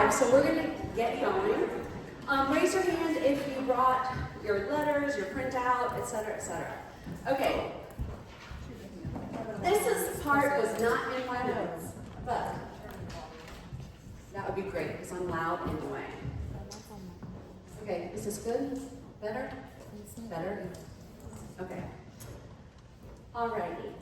right, so we're going to get going. Raise your hand if you brought your letters, your printout, etc., etc. Okay. Part was not in my notes, but that would be great because I'm loud anyway. Okay, is this good? Better? Better? Okay. Alrighty.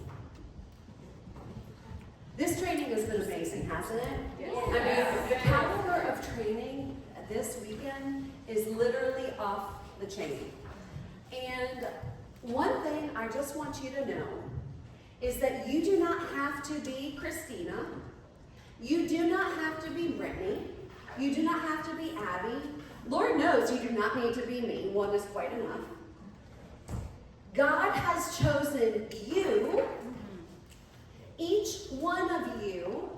This training has been amazing, hasn't it? Yes. I mean, the caliber of training this weekend is literally off the chain. And one thing I just want you to know is that you do not have to be Christina. You do not have to be Brittany. You do not have to be Abby. Lord knows you do not need to be me. One is quite enough. God has chosen you, each one of you,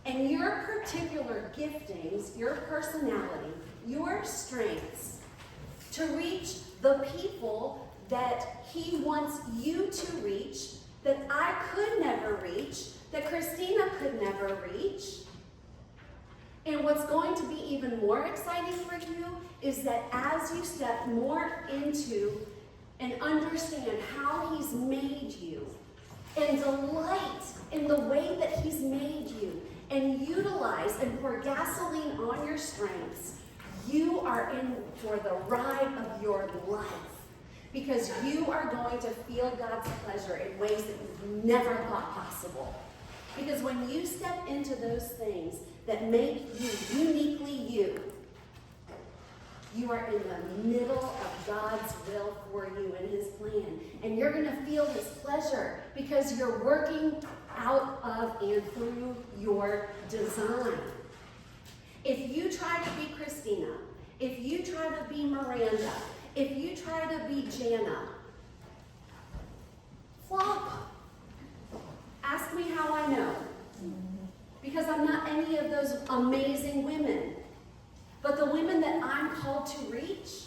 and your particular giftings, your personality, your strengths, to reach the people that He wants you to reach, that I could never reach, that Christina could never reach. And what's going to be even more exciting for you is that as you step more into and understand how He's made you, and delight in the way that He's made you, and utilize and pour gasoline on your strengths, you are in for the ride of your life. Because you are going to feel God's pleasure in ways that you've never thought possible. Because when you step into those things that make you uniquely you, you are in the middle of God's will for you and His plan. And you're going to feel His pleasure because you're working out of and through your design. If you try to be Christina, if you try to be Miranda, if you try to be Jana, flop. Ask me how I know. Because I'm not any of those amazing women. But the women that I'm called to reach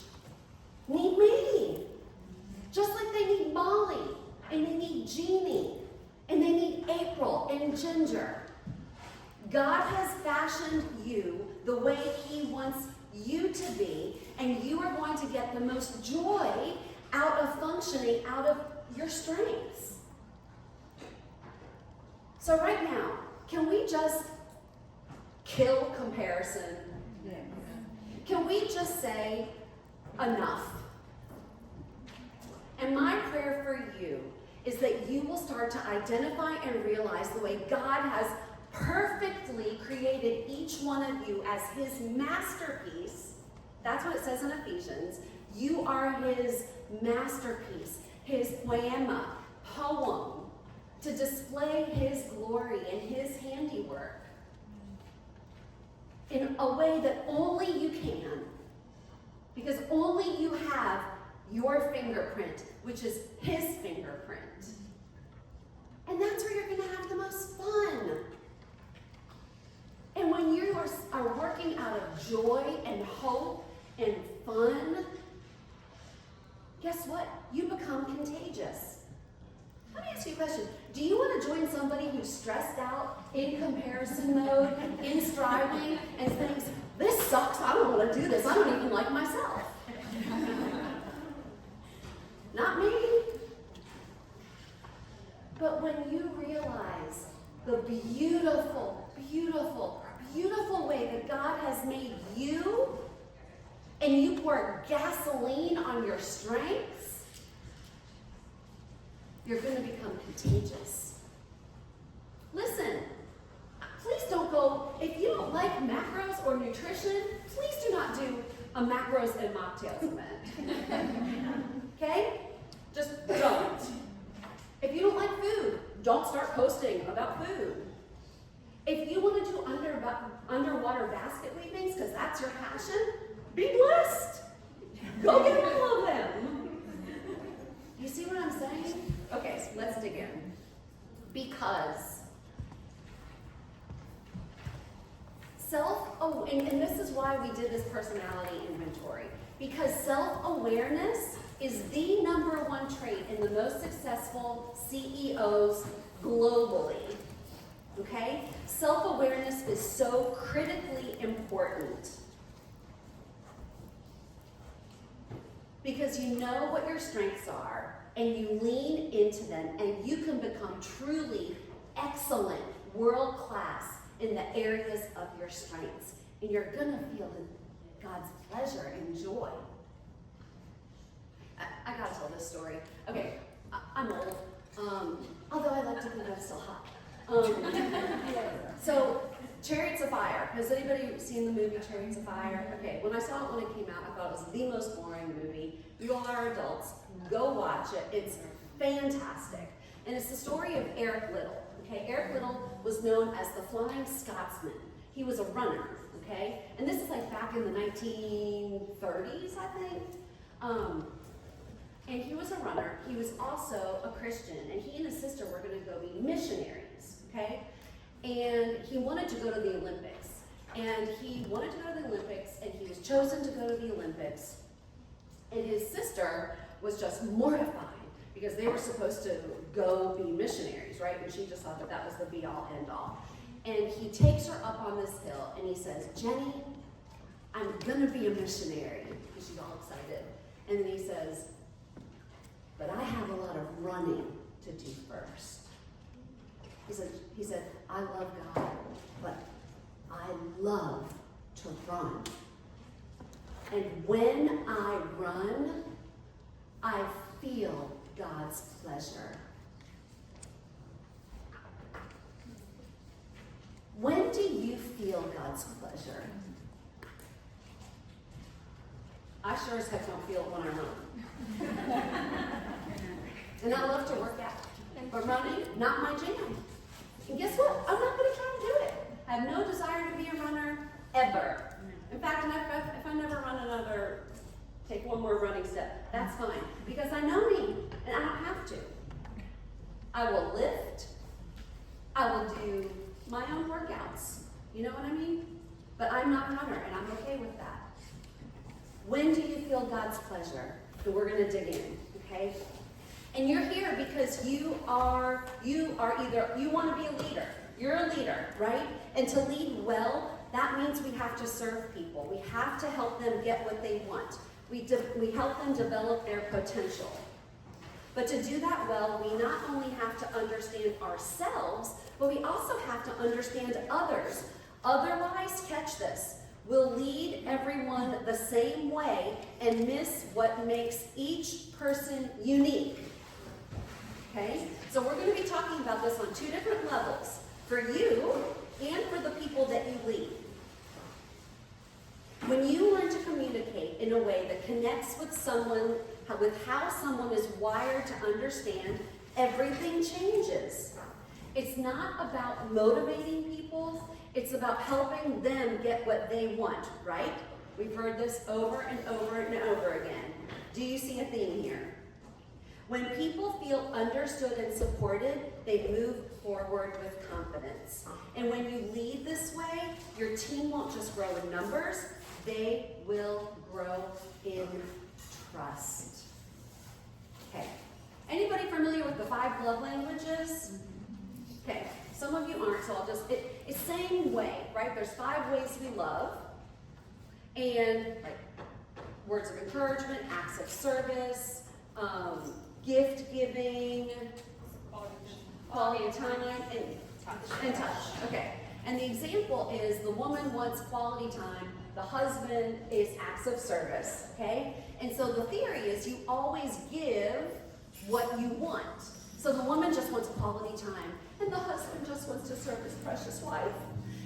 need me. Just like they need Molly, and they need Jeannie, and they need April and Ginger. God has fashioned you the way He wants you to be, and you are going to get the most joy out of functioning out of your strengths. So right now, can we just kill comparison? Yes. Can we just say enough? And my prayer for you is that you will start to identify and realize the way God has perfectly created each one of you as His masterpiece. That's what it says in Ephesians. You are His masterpiece, His poema, poem, to display His glory and His handiwork in a way that only you can, because only you have your fingerprint, which is His fingerprint. And that's where you're going to have the most fun. And when you are working out of joy and hope and fun, guess what? You become contagious. Let me ask you a question. Do you want to join somebody who's stressed out, in comparison mode, in striving, and thinks, this sucks, I don't want to do this, I don't even like myself? Not me. But when you realize the beautiful, beautiful, beautiful way that God has made you, and you pour gasoline on your strengths, you're going to become contagious. Listen, please don't go, if you don't like macros or nutrition, please do not do a macros and mocktails event. Okay? Just don't. If you don't like food, don't start posting about food. If you want to do underwater basket weavings, because that's your passion, be blessed. Go get all of them. You see what I'm saying? Okay, so let's dig in. Because and this is why we did this personality inventory. Because self-awareness is the number one trait in the most successful CEOs globally. Okay? Self-awareness is so critically important important. Because you know what your strengths are, and you lean into them, and you can become truly excellent, world-class in the areas of your strengths. And you're going to feel God's pleasure and joy. I got to tell this story. Okay, I'm old, although I like to think I'm still hot. So, Chariots of Fire. Has anybody seen the movie Chariots of Fire? Okay, when I saw it when it came out, I thought it was the most boring movie. You all are adults. Go watch it. It's fantastic. And it's the story of Eric Liddell. Okay, Eric Liddell was known as the Flying Scotsman. He was a runner. Okay, and this is like back in the 1930s, I think. And he was a runner. He was also a Christian, and he and his sister were going to go be missionaries. Okay, and he wanted to go to the Olympics. And he wanted to go to the Olympics, and he was chosen to go to the Olympics. And his sister was just mortified because they were supposed to go be missionaries, right? And she just thought that that was the be-all, end-all. And he takes her up on this hill, and he says, Jenny, I'm going to be a missionary. And she's all excited. And then he says, but I have a lot of running to do first. He said, I love God, but I love to run. And when I run, I feel God's pleasure. When do you feel God's pleasure? I sure as heck don't feel it when I run. And I love to work out. But running, not my jam. And guess what? I'm not going to try to do it. I have no desire to be a runner ever. In fact, if I never run another, take one more running step, that's fine. Because I know me, and I don't have to. I will lift. I will do my own workouts. You know what I mean? But I'm not a runner, and I'm okay with that. When do you feel God's pleasure? So we're going to dig in, okay? And you're here because you want to be a leader. You're a leader, right? And to lead well, that means we have to serve people. We have to help them get what they want. We help them develop their potential. But to do that well, we not only have to understand ourselves, but we also have to understand others. Otherwise, catch this, we'll lead everyone the same way and miss what makes each person unique. Okay? So we're going to be talking about this on two different levels, for you and for the people that you lead. When you learn to communicate in a way that connects with someone, with how someone is wired to understand, everything changes. It's not about motivating people, it's about helping them get what they want, right? We've heard this over and over and over again. Do you see a theme here? When people feel understood and supported, they move forward with confidence. And when you lead this way, your team won't just grow in numbers, they will grow in trust. Okay. Anybody familiar with the 5 love languages? Okay. Some of you aren't, so I'll just, it's same way, right? There's 5 ways we love. And like words of encouragement, acts of service, gift giving, quality of time, and touch. Okay. And the example is the woman wants quality time, the husband is acts of service. Okay? And so the theory is you always give what you want. So the woman just wants quality time, and the husband just wants to serve his precious wife.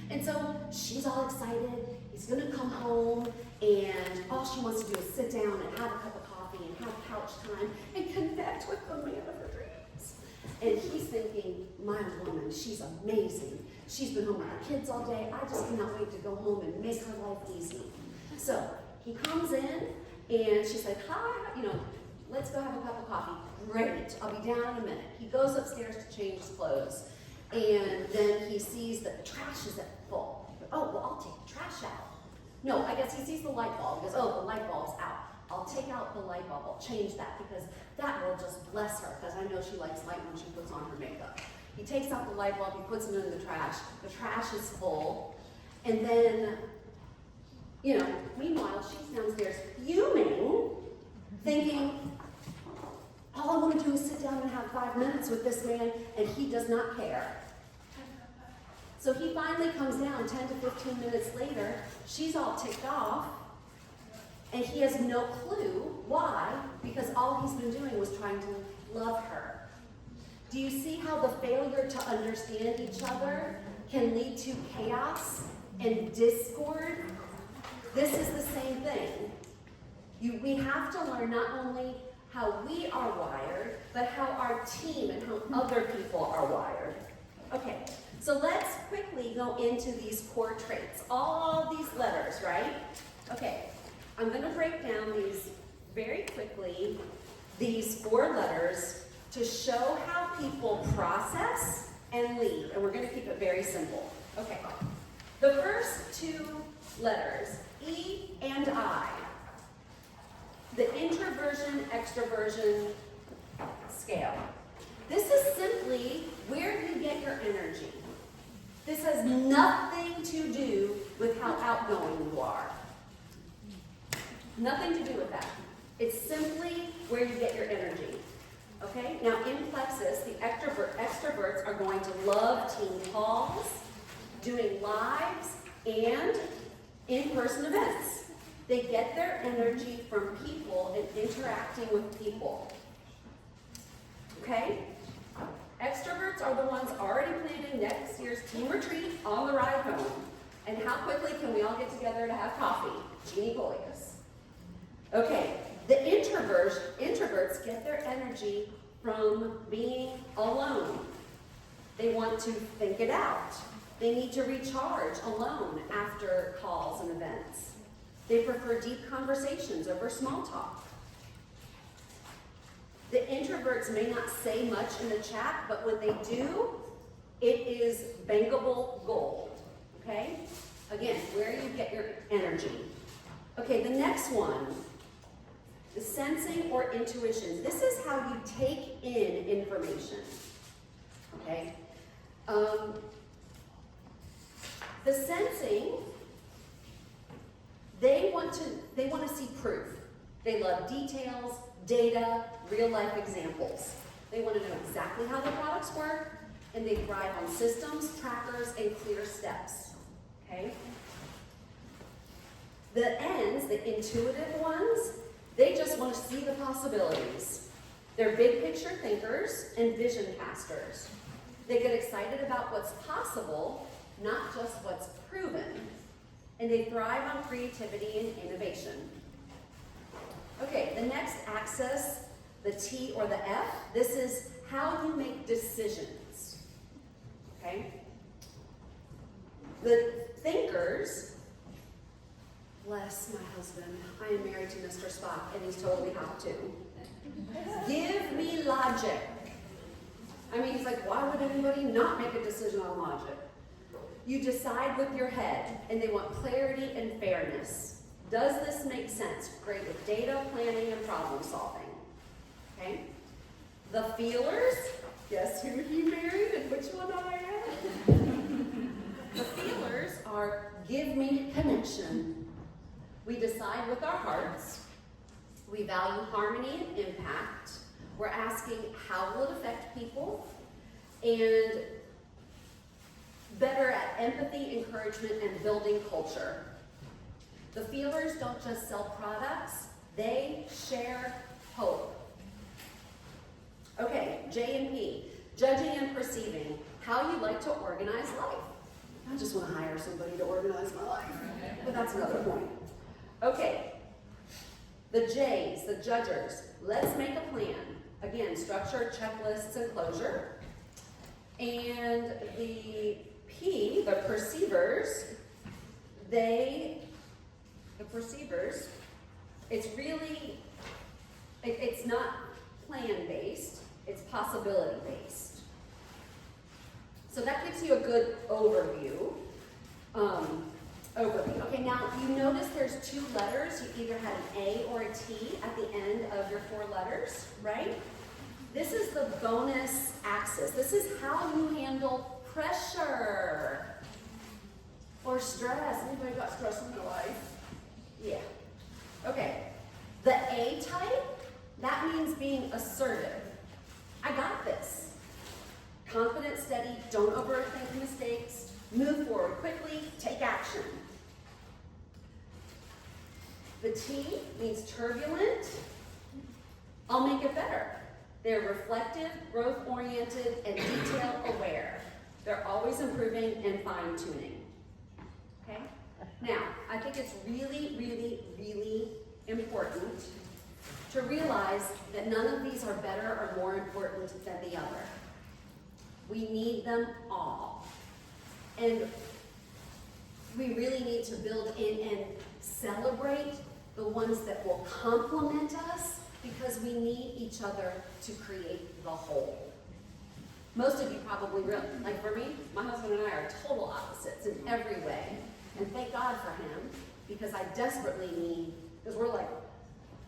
And so she's all excited. He's going to come home, and all she wants to do is sit down and have a cup of coffee and have couch time and connect with the man of her dreams. And he's thinking, my woman, she's amazing. She's been home with her kids all day. I just cannot wait to go home and make her life easy. So he comes in, and she's like, hi, let's go have a cup of coffee. Great, I'll be down in a minute. He goes upstairs to change his clothes, and then he sees that the trash is full. Oh, well, I'll take the trash out. No, I guess he sees the light bulb. He goes, oh, the light bulb's out. I'll take out the light bulb. I'll change that because that will just bless her, because I know she likes light when she puts on her makeup. He takes out the light bulb, he puts it in the trash. The trash is full, and then Meanwhile, she's downstairs fuming, thinking, all I want to do is sit down and have 5 minutes with this man, and he does not care. So he finally comes down 10 to 15 minutes later. She's all ticked off, and he has no clue why, because all he's been doing was trying to love her. Do you see how the failure to understand each other can lead to chaos and discord? This is the same thing. We have to learn not only how we are wired, but how our team and how other people are wired. Okay, so let's quickly go into these core traits. All these letters, right? Okay, I'm going to break down these very quickly, these 4 letters, to show how people process and lead. And we're going to keep it very simple. Okay, the first 2 letters, E and I. The introversion, extroversion scale. This is simply where you get your energy. This has nothing to do with how outgoing you are. Nothing to do with that. It's simply where you get your energy. Okay? Now in Plexus, the extroverts are going to love team calls, doing lives, and in-person events. They get their energy from people and interacting with people. Okay? Extroverts are the ones already planning next year's team retreat on the ride home. And how quickly can we all get together to have coffee? Jeannie Golias. Okay, the introverts get their energy from being alone. They want to think it out. They need to recharge alone after calls and events. They prefer deep conversations over small talk. The introverts may not say much in the chat, but when they do, it is bankable gold. Okay? Again, where you get your energy. Okay, the next one, the sensing or intuition. This is how you take in information. Okay? The sensing, they want to see proof. They love details, data, real-life examples. They want to know exactly how the products work, and they thrive on systems, trackers, and clear steps. Okay? The N's, the intuitive ones, they just want to see the possibilities. They're big picture thinkers and vision casters. They get excited about what's possible, not just what's proven. And they thrive on creativity and innovation. Okay, the next axis, the T or the F, this is how you make decisions. Okay? The thinkers, bless my husband, I am married to Mr. Spock, and he's told me how to. Give me logic. I mean, he's like, why would anybody not make a decision on logic? You decide with your head, and they want clarity and fairness. Does this make sense? Great with data, planning, and problem solving. Okay? The feelers, guess who he married and which one I am? The feelers are give me connection. We decide with our hearts. We value harmony and impact. We're asking how will it affect people, and better at empathy, encouragement, and building culture. The feelers don't just sell products, they share hope. Okay, J and P, judging and perceiving, how you like to organize life. I just want to hire somebody to organize my life, but that's another point. Okay, the J's, the judgers, let's make a plan. Again, structure, checklists, and closure. And the P, the perceivers, it's not plan-based, it's possibility-based. So that gives you a good overview. Okay, now you notice there's 2 letters. You either had an A or a T at the end of your 4 letters, right? This is the bonus axis. This is how you handle pressure or stress. Anybody got stress in their life? being assertive. I got this. Confident, steady, don't overthink mistakes, move forward quickly, take action. The T means turbulent. I'll make it better. They're reflective, growth-oriented, and detail-aware. They're always improving and fine-tuning. Okay? Now, I think it's really, really, really important to realize that none of these are better or more important than the other. We need them all. And we really need to build in and celebrate the ones that will complement us, because we need each other to create the whole. Most of you probably really, like for me, my husband and I are total opposites in every way. And thank God for him, because I desperately need, because we're like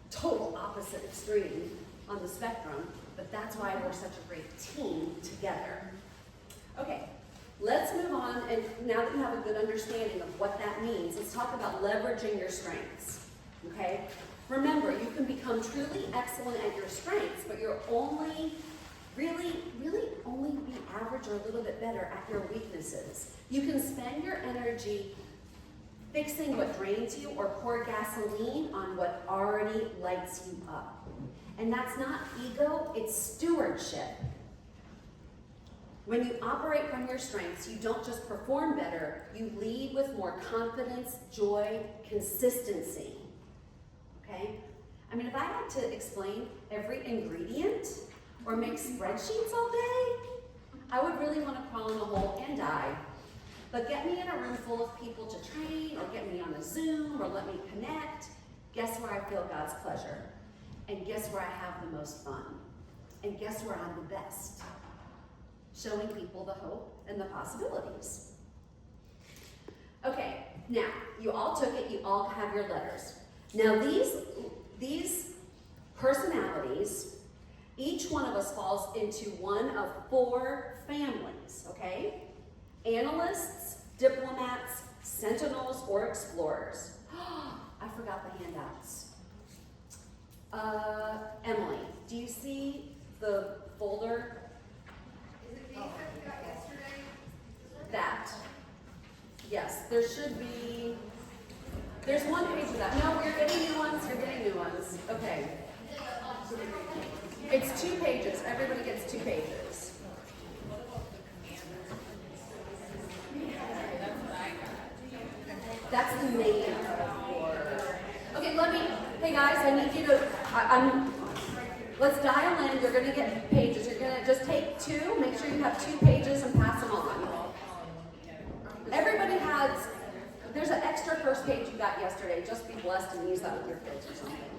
total opposite extreme on the spectrum, but that's why we're such a great team together. Okay, let's move on, and now that you have a good understanding of what that means, let's talk about leveraging your strengths, okay? Remember, you can become truly excellent at your strengths, but you're only, really only be average or a little bit better at your weaknesses. You can spend your energy fixing what drains you or pour gasoline on what already lights you up. And that's not ego, it's stewardship. When you operate from your strengths, you don't just perform better, you lead with more confidence, joy, consistency. Okay? I mean, if I had to explain every ingredient or make spreadsheets all day, I would really want to crawl in a hole and die. But get me in a room full of people to train, or get me on a Zoom, or let me connect. Guess where I feel God's pleasure? And guess where I have the most fun? And guess where I'm the best? Showing people the hope and the possibilities. Okay, now, you all took it, you all have your letters. Now these personalities, each one of us falls into one of 4 families, okay? Analysts, diplomats, sentinels, or explorers. I forgot the handouts. Emily, do you see the folder? Is it these that we got yesterday? That. Yes, there should be. There's one page of that. No, you're getting new ones. You're getting new ones. Okay. It's 2 pages. Everybody gets 2 pages. That's the name for. Okay, hey guys, I need you to, let's dial in. You're gonna get pages. You're gonna just take 2, make sure you have 2 pages and pass them on. Everybody has, there's an extra first page you got yesterday. Just be blessed and use that with your kids or something.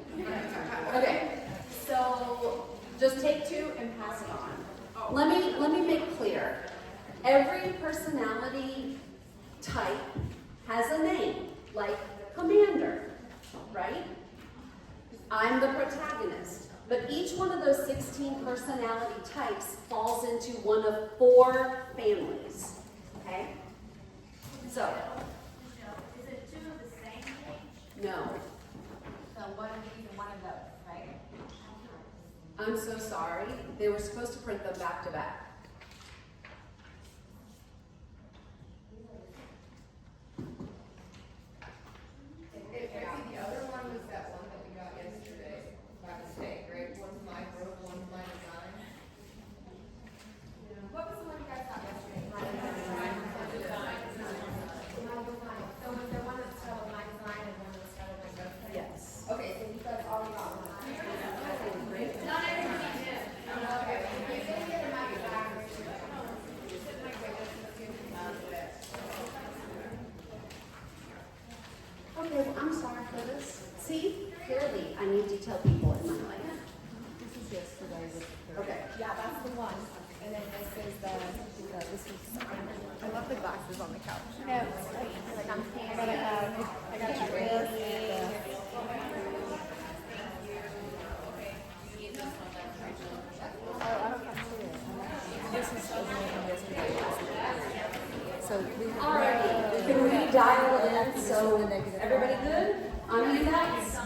Okay, so just take 2 and pass it on. Let me make clear. Every personality type has a name, like commander, right? I'm the protagonist. But each one of those 16 personality types falls into one of 4 families, okay? So. Is it 2 of the same page? No. So one of these and one of those, right? I'm so sorry. They were supposed to print them back to back. The other one was that one that we got yesterday, by mistake, right? One's my group, one's my design. What was the one you guys got yesterday? My design. So was there one that's spelled my design and one that's spelled my ghosting? Yes. Okay, so you guys already got one. Great. Not everybody did. Okay. You didn't get them out your back. You said my goodness, it's good to know that. Okay, well, I'm sorry for this. See, clearly, I need detailed people in my life. This is yesterday. Okay. Yeah, that's the one. And then this is this is. I love the glasses on the couch. No, like I'm I got you this. Oh, I don't have to. This is yesterday. So we. Alrighty, can we dial in? So, everybody good? On handouts? I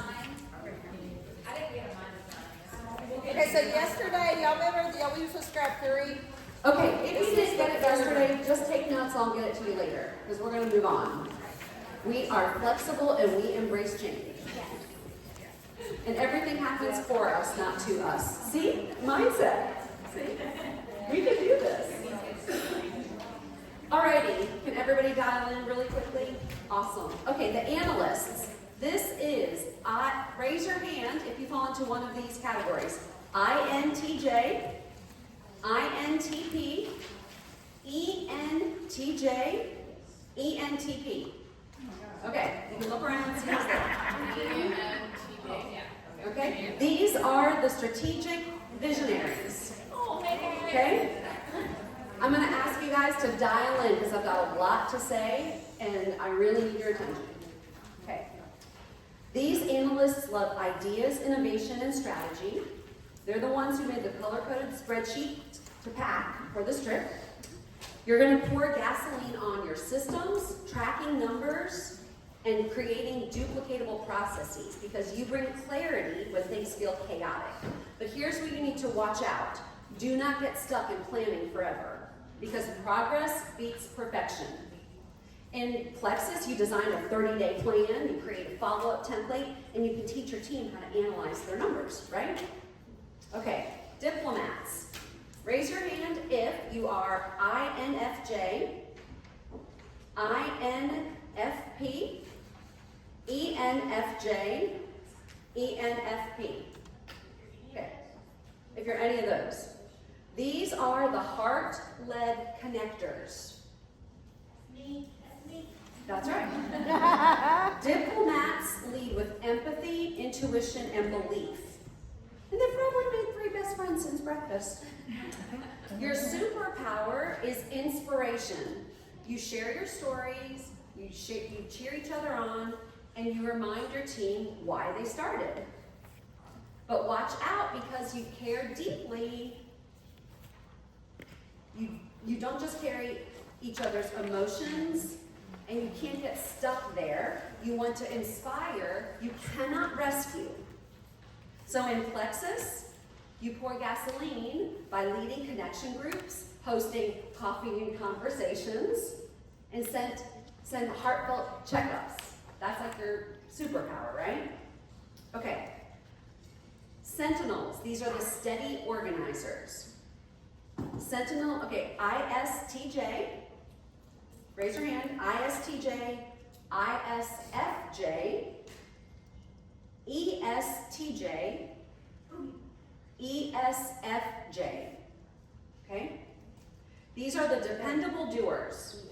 didn't get a mine design. Okay, Okay, so yesterday, y'all used to scrap 3. Okay, if you didn't get it yesterday, just take notes, I'll get it to you later, because we're gonna move on. We are flexible and we embrace change. And everything happens for us, not to us. See? Mindset. See? We can do this. Alrighty, can everybody dial in really quickly? Awesome. Okay, the analysts. This is, raise your hand if you fall into one of these categories. INTJ, INTP, ENTJ, ENTP. Okay, you can look around and see what's there. Okay, these are the strategic visionaries. Okay? I'm going to ask you guys to dial in because I've got a lot to say and I really need your attention. Okay. These analysts love ideas, innovation, and strategy. They're the ones who made the color-coded spreadsheet to pack for this trip. You're going to pour gasoline on your systems, tracking numbers, and creating duplicatable processes because you bring clarity when things feel chaotic. But here's where you need to watch out. Do not get stuck in planning forever because progress beats perfection. In Plexus, you design a 30-day plan, you create a follow-up template, and you can teach your team how to analyze their numbers, right? Okay, diplomats. Raise your hand if you are INFJ, INFP, ENFJ, ENFP. Okay, if you're any of those. These are the heart-led connectors. That's right. Diplomats lead with empathy, intuition, and belief. And they've probably made 3 best friends since breakfast. Your superpower is inspiration. You share your stories, you cheer each other on, and you remind your team why they started. But watch out because you care deeply. You don't just carry each other's emotions, and you can't get stuck there. You want to inspire, you cannot rescue. So in Plexus, you pour gasoline by leading connection groups, hosting coffee and conversations, and send heartfelt checkups. That's like your superpower, right? Okay. Sentinels, these are the steady organizers. Sentinel, okay, ISTJ, raise your hand, ISTJ, ISFJ, ESTJ, ESFJ, okay? These are the dependable doers,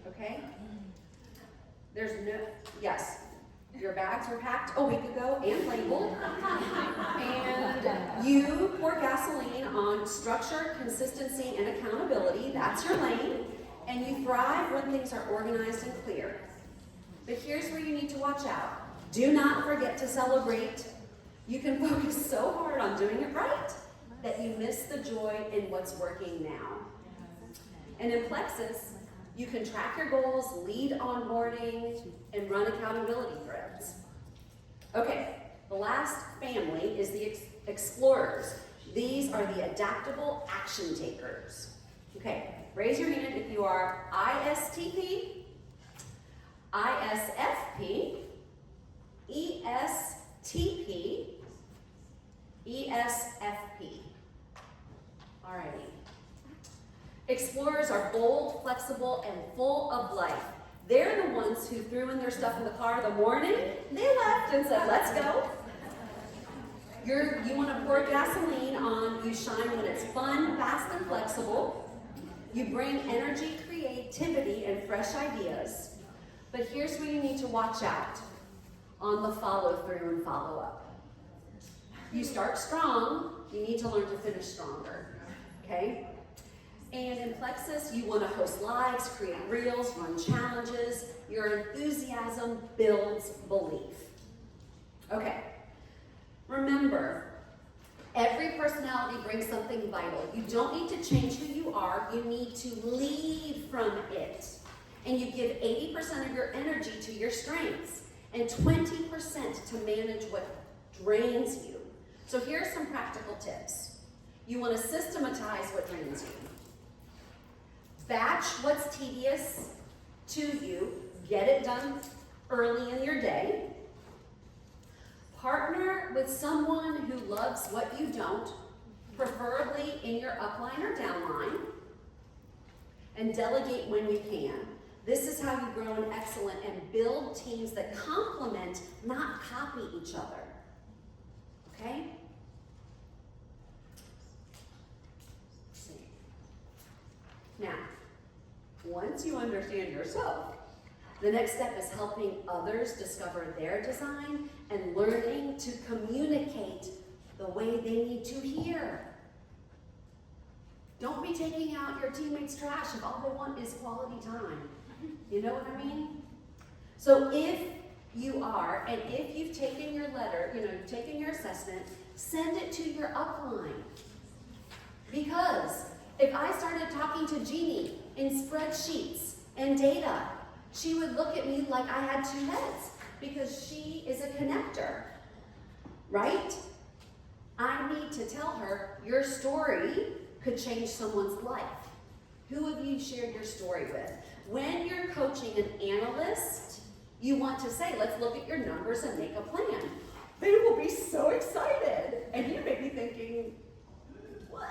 okay? There's no, yes, your bags were packed a week ago and labeled, and you pour gasoline on structure, consistency, and accountability. That's your lane, and you thrive when things are organized and clear. But here's where you need to watch out. Do not forget to celebrate. You can focus so hard on doing it right that you miss the joy in what's working now. And in Plexus, you can track your goals, lead onboarding, and run accountability threads. Okay, the last family is the explorers. These are the adaptable action takers. Okay, raise your hand if you are ISTP, ISFP, ESTP, ESFP. Alrighty. Explorers are bold, flexible, and full of life. They're the ones who threw in their stuff in the car in the morning. They left and said, let's go. You want to pour gasoline on, you shine when it's fun, fast, and flexible. You bring energy, creativity, and fresh ideas. But here's where you need to watch out on the follow through and follow up. You start strong, you need to learn to finish stronger, okay? And in Plexus, you want to host lives, create reels, run challenges. Your enthusiasm builds belief. Okay, remember, every personality brings something vital. You don't need to change who you are, you need to lead from it. And you give 80% of your energy to your strengths and 20% to manage what drains you. So here are some practical tips. You want to systematize what drains you. Batch what's tedious to you. Get it done early in your day. Partner with someone who loves what you don't, preferably in your upline or downline. And delegate when you can. This is how you grow an excellent and build teams that complement, not copy each other. Okay? Let's see. Now, once you understand yourself, the next step is helping others discover their design and learning to communicate the way they need to hear. Don't be taking out your teammates' trash if all they want is quality time. You know what I mean? So if you are, and if you've taken your letter, you've taken your assessment, send it to your upline. Because if I started talking to Jeannie in spreadsheets and data, she would look at me like I had two heads because she is a connector, right? I need to tell her your story could change someone's life. Who have you shared your story with? When you're coaching an analyst, you want to say, let's look at your numbers and make a plan. They will be so excited. And you may be thinking, what?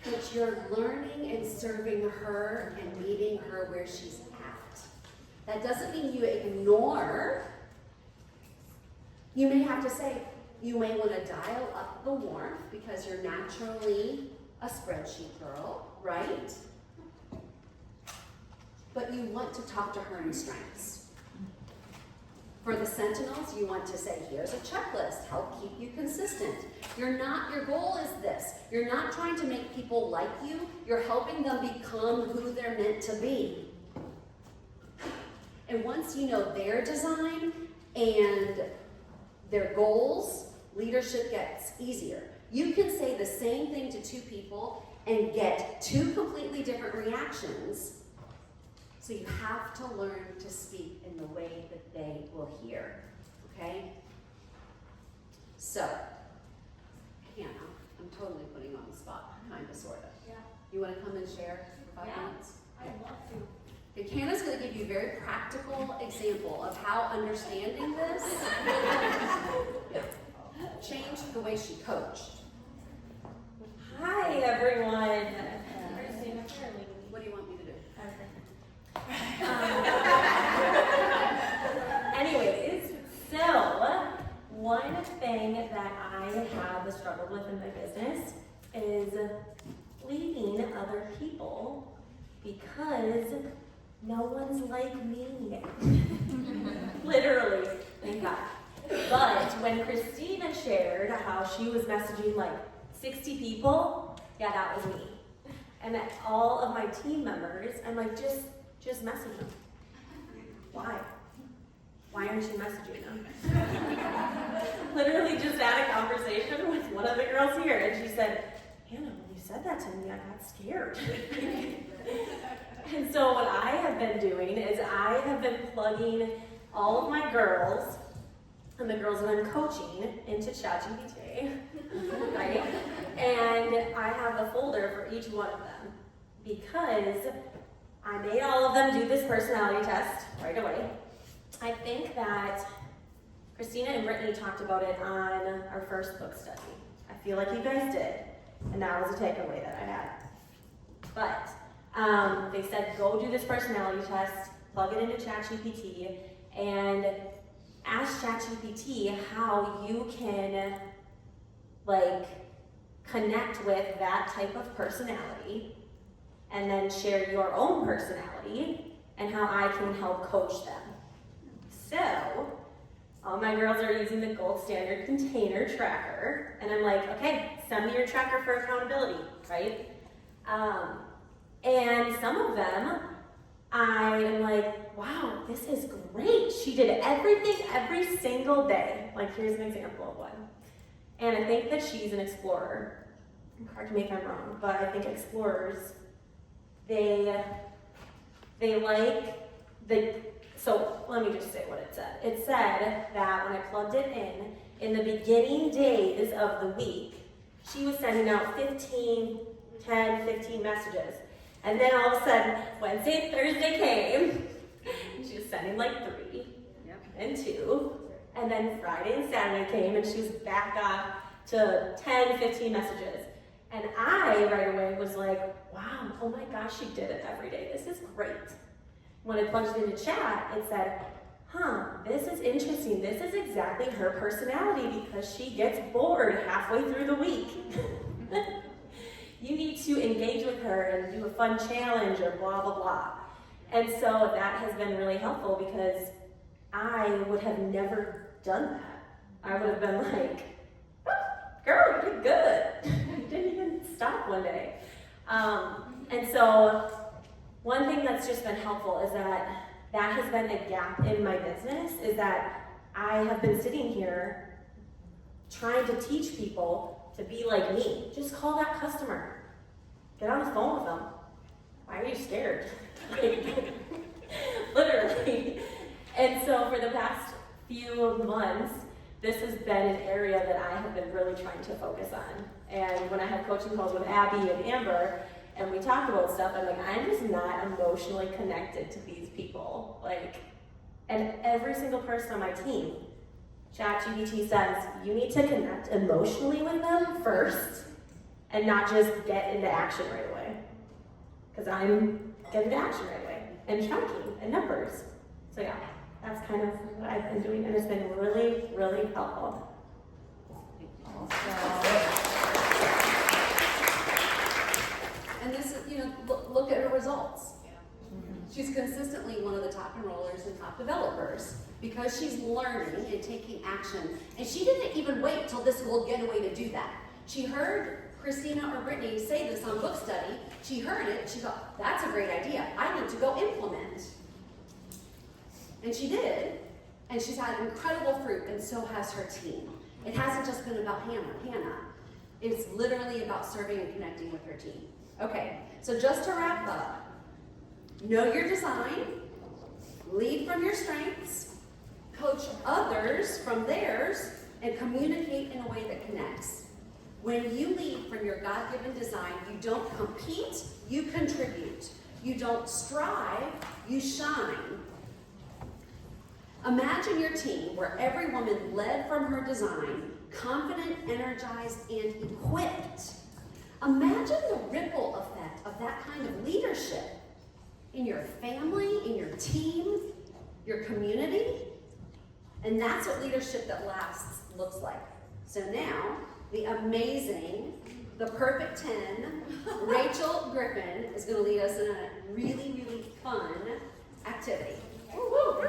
But you're learning and serving her and meeting her where she's at. That doesn't mean you ignore. You may have to say, you may want to dial up the warmth because you're naturally a spreadsheet girl, right? But you want to talk to her in strengths. For the sentinels, you want to say, here's a checklist, help keep you consistent. Your goal is this. You're not trying to make people like you, you're helping them become who they're meant to be. And once you know their design and their goals, leadership gets easier. You can say the same thing to two people and get two completely different reactions. So you have to learn to speak in the way that they will hear, okay? So, Hannah, I'm totally putting you on the spot, kind of, sort of. Yeah. You want to come and share for 5 minutes? I'd love to. Okay, Hannah's going to give you a very practical example of how understanding this changed the way she coached. Hi, everyone. What do you want me to do? Anyways, so one thing that I have struggled with in my business is leading other people because no one's like me. Literally, thank God. But when Christina shared how she was messaging like 60 people, yeah, that was me. And that all of my team members, I'm like, just message them. Why? Why aren't you messaging them? Literally just had a conversation with one of the girls here, and she said, Hannah, when you said that to me, I got scared. And so what I have been doing is I have been plugging all of my girls and the girls that I'm coaching into ChatGPT, right? And I have a folder for each one of them because I made all of them do this personality test right away. I think that Christina and Brittany talked about it on our first book study. I feel like you guys did, and that was a takeaway that I had. But they said, go do this personality test, plug it into ChatGPT, and ask ChatGPT how you can, connect with that type of personality, and then share your own personality, and how I can help coach them. So, all my girls are using the gold standard container tracker, and I'm like, okay, send me your tracker for accountability, right? And some of them, I am like, wow, this is great. She did everything every single day. Like, here's an example of one. And I think that she's an explorer. Correct me if I'm wrong, but I think explorers, they like so let me just say what it said. It said that when I plugged it in, in the beginning days of the week, she was sending out 10, 15 messages. And then all of a sudden, Wednesday and Thursday came, and she was sending like 3 and 2. And then Friday and Saturday came, and she was back up to 10, 15 messages. And I, right away, was like, wow, oh my gosh, she did it every day. This is great. When I plunged into chat, it said, this is interesting. This is exactly her personality because she gets bored halfway through the week. You need to engage with her and do a fun challenge or blah, blah, blah. And so that has been really helpful because I would have never done that. I would have been like, girl, you did good. You didn't even stop one day. And so one thing that's just been helpful is that has been a gap in my business, is that I have been sitting here trying to teach people to be like me. Just call that customer. Get on the phone with them. Why are you scared? Literally. And so for the past few months, this has been an area that I have been really trying to focus on. And when I have coaching calls with Abby and Amber, and we talk about stuff, I'm like, I'm just not emotionally connected to these people. And every single person on my team, ChatGPT says, you need to connect emotionally with them first, and not just get into action right away. Because I'm getting into action right away, and tracking, and numbers. So yeah, that's kind of what I've been doing, and it's been really, really helpful. And this is, look at her results. She's consistently one of the top enrollers and top developers because she's learning and taking action. And she didn't even wait till this Gold Getaway to do that. She heard Christina or Brittany say this on book study. She heard it. She thought, that's a great idea. I need to go implement. And she did. And she's had incredible fruit, and so has her team. It hasn't just been about Hannah. It's literally about serving and connecting with her team. Okay, so just to wrap up, know your design, lead from your strengths, coach others from theirs, and communicate in a way that connects. When you lead from your God-given design, you don't compete, you contribute. You don't strive, you shine. Imagine your team where every woman led from her design, confident, energized, and equipped. Imagine the ripple effect of that kind of leadership in your family, in your team, your community. And that's what leadership that lasts looks like. So now, the amazing, the perfect 10, Rachel Griffin is going to lead us in a really, really fun activity. Woo-hoo.